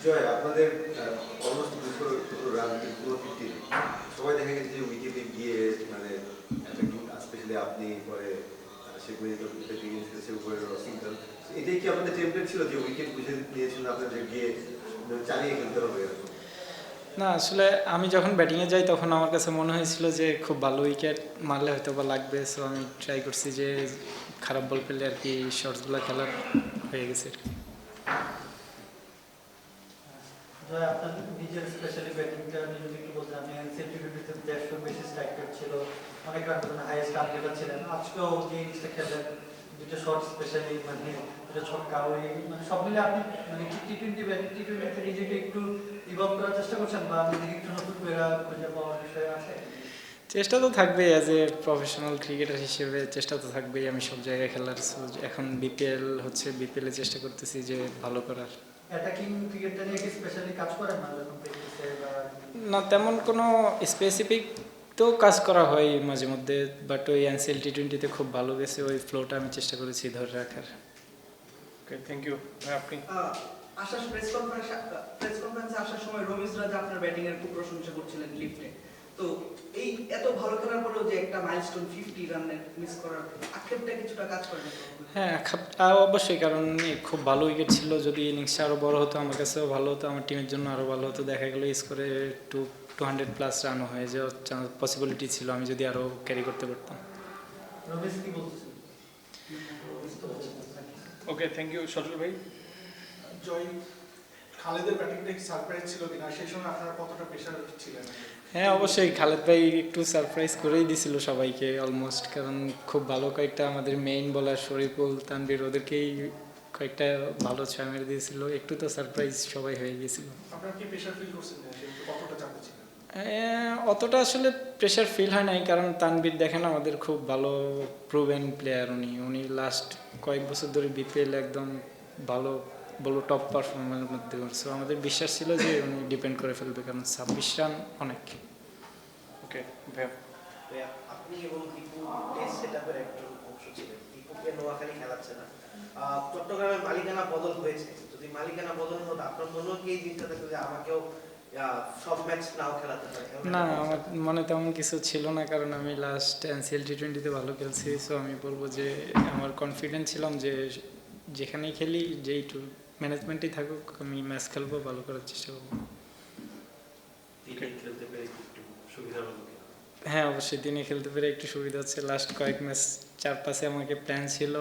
জয়, আপনাদের almost 200 run পুরো 50, সবাই দেখা গেছে যে উইকেটে গিয়ে মানে একটা স্পেশালি আপনি পরে সেগুলো সে উপরে রসিংটন, এটাই কি আপনাদের টেমপ্লেট ছিল যে উইকেট বুঝে নিয়েছেন আপনাদের গিয়ে চালিয়ে খেলতে হবে এরকম? না আসলে আমি যখন ব্যাটিংয়ে যাই তখন আমার কাছে মনে হয়েছিল যে খুব ভালো উইকেট মারলে হয়তো বা লাগবে, সো আমি ট্রাই করছি যে খারাপ বল পেলে আর কি শর্টসগুলো খেলার হয়ে গেছে আর কি। জয়, আপনার নিজের স্পেশালি ব্যাটিংটা নিয়ে যদি একটু বলতেন, আপনি এনসিএল টি-20-তে 150 বেশি স্ট্রাইক রেট ছিল, অনেক রান করেছেন, হাইয়েস্ট রান গেটার ছিলেন। আজকেও যে ইনিংসটা খেললেন, দুটো শর্ট স্পেশালি মানে দুটো ছক্কা, ওই মানে সব মিলে আপনি মানে টি-20তে নিজেকে একটু ইভলভ করার চেষ্টা করছেন বা নিজেকে একটু নতুন করে খুঁজে পাওয়ার বিষয় আছে? চেষ্টা তো থাকবেই, অ্যাজ এ প্রফেশনাল ক্রিকেটার হিসেবে চেষ্টা তো থাকবেই আমি সব জায়গায় খেলার। সো এখন বিপিএল হচ্ছে, বিপিএলে চেষ্টা করতেছি যে ভালো করার। অ্যাটাকিং ক্রিকেটটা নিয়ে কি স্পেশালি কাজ করেন না যখন প্র্যাকটিসে বা? না তেমন কোনো স্পেসিফিক তো কাজ করা হয় মাঝে মধ্যে, বাট ওই এনসিএল টি-20তে খুব ভালো গেছে, ওই ফ্লোটা আমি চেষ্টা করেছি ধরে রাখার। ওকে, থ্যাংক ইউ। আপনি আসার প্রেস কনফারেন্সে আসার সময় রমিজ রাজা আপনার ব্যাটিং এর খুব প্রশংসা করছিলেন লিফটে। তো এই এত ভালো খেলার পরেও যে একটা মাইলস্টোন 50 রানের মিস করার আক্ষেপটা কিছুটা কাজ করে না? হ্যাঁ অবশ্যই, কারণ খুব ভালো উইকেট ছিল। যদি ইনিংসটা আরও বড় হতো আমার কাছেও ভালো হতো, আমার টিমের জন্য আরও ভালো হতো। দেখা গেলো স্কোরে 200+ রানও হয়ে যাওয়ার পসিবিলিটি ছিল আমি যদি আরও ক্যারি করতে পারতাম। রমেশ কি বলছেন? ওকে, থ্যাংক ইউ। সজল ভাই। জয়, খালেদের ব্যাটিংটা কি সারপ্রাইজ ছিল কিনা, সেই সময় আপনারা কতটা প্রেশার ছিলেন? হ্যাঁ অবশ্যই, খালেদ ভাই একটু সারপ্রাইজ করেই দিছিল সবাইকে অলমোস্ট, কারণ খুব ভালো কয়েকটা আমাদের মেইন বোলার শরীফুল, তানভীর, ওদেরকেই কয়েকটা ভালো ছয় মেরে দিয়েছিল। একটু তো সারপ্রাইজ সবাই হয়ে গেছিল। আপনারা কি প্রেশার ফিল করছেন না, সেহেতু কতটা চাপে ছিলেন? অতটা আসলে প্রেশার ফিল হয় নাই, কারণ তানভীর দেখেন আমাদের খুব ভালো প্রুভেন প্লেয়ার। উনি লাস্ট কয়েক বছর ধরে বিপিএল একদম ভালো বলো টপ পারফরমেন্সের মধ্যে করছে। আমাদের বিশ্বাস ছিল যে উনি ডিপেন্ড করে ফেলবে, কারণ 26 রান অনেক। ওকে ভাইয়া। আপনি এবং দীপু টেস্ট সেটআপের একজন অংশ ছিলেন। দীপুকে নোয়াখালী খেলাচ্ছে না, চট্টগ্রামের মালিকানা বদল হয়েছে। যদি মালিকানা বদল হতো, আপনার মনেও কি এই জিনিসটা থাকতো যে আমাকেও সব ম্যাচ নাও খেলাতে পারে? না, আমার মনে তেমন কিছু ছিল না, কারণ আমি লাস্ট এনসিএল টি-20তে ভালো খেলছি। সো আমি বলবো যে আমার কনফিডেন্ট ছিলাম যে যেখানেই খেলি, যেই ম্যানেজমেন্টেই থাকুক, আমি ম্যাচ খেলবো, ভালো করার চেষ্টা করবো। খেলতে পেরে একটু সুবিধা হলো? হ্যাঁ অবশ্যই, দিনে খেলতে পেরে একটু সুবিধা হচ্ছে। লাস্ট কয়েক ম্যাচ 4-5-এ আমাকে প্ল্যান ছিল,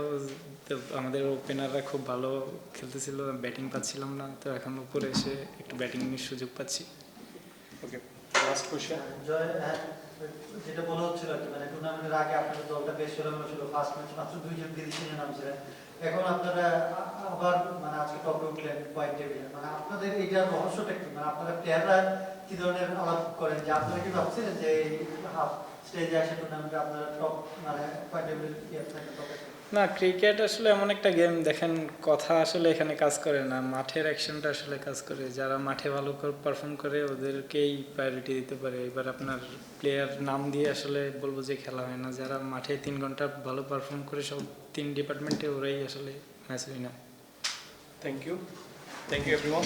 তো আমাদের ওপেনাররা খুব ভালো খেলতেছিল, ব্যাটিং পাচ্ছিলাম না, তো এখন উপরে এসে একটু ব্যাটিংয়ের সুযোগ পাচ্ছি। ওকে, লাস্ট কোশ্চেন। জয়, যেটা বলা হচ্ছিল আর কি, মানে টুর্নামেন্টের আগে আপনাদের দলটা বেশ সেরকম ছিল, ফার্স্ট ম্যাচ মাত্র 2 জন বিদেশি নিয়ে নামছিলেন, এখন আপনারা আবার মানে আজকে টপে উঠলেন পয়েন্ট টেবিলে। মানে আপনাদের এইটার রহস্যটা কি? মানে আপনারা প্লেয়াররা কি ধরনের আলাপ করেন যে আপনারা কি ভাবছিলেন যে এই হাফ স্টেজে আসে টুর্নামেন্টে আপনারা টপ মানে পয়েন্ট টেবিল টপে? না, ক্রিকেট আসলে এমন একটা গেম, দেখেন কথা আসলে এখানে কাজ করে না, মাঠের অ্যাকশনটা আসলে কাজ করে। যারা মাঠে ভালো পারফর্ম করে ওদেরকেই প্রায়োরিটি দিতে পারে। এবার আপনার প্লেয়ার নাম দিয়ে আসলে বলবো যে খেলা হয় না। যারা মাঠে 3 ঘন্টা ভালো পারফর্ম করে সব 3 ডিপার্টমেন্টে ওরাই আসলে match winner. Thank you everyone.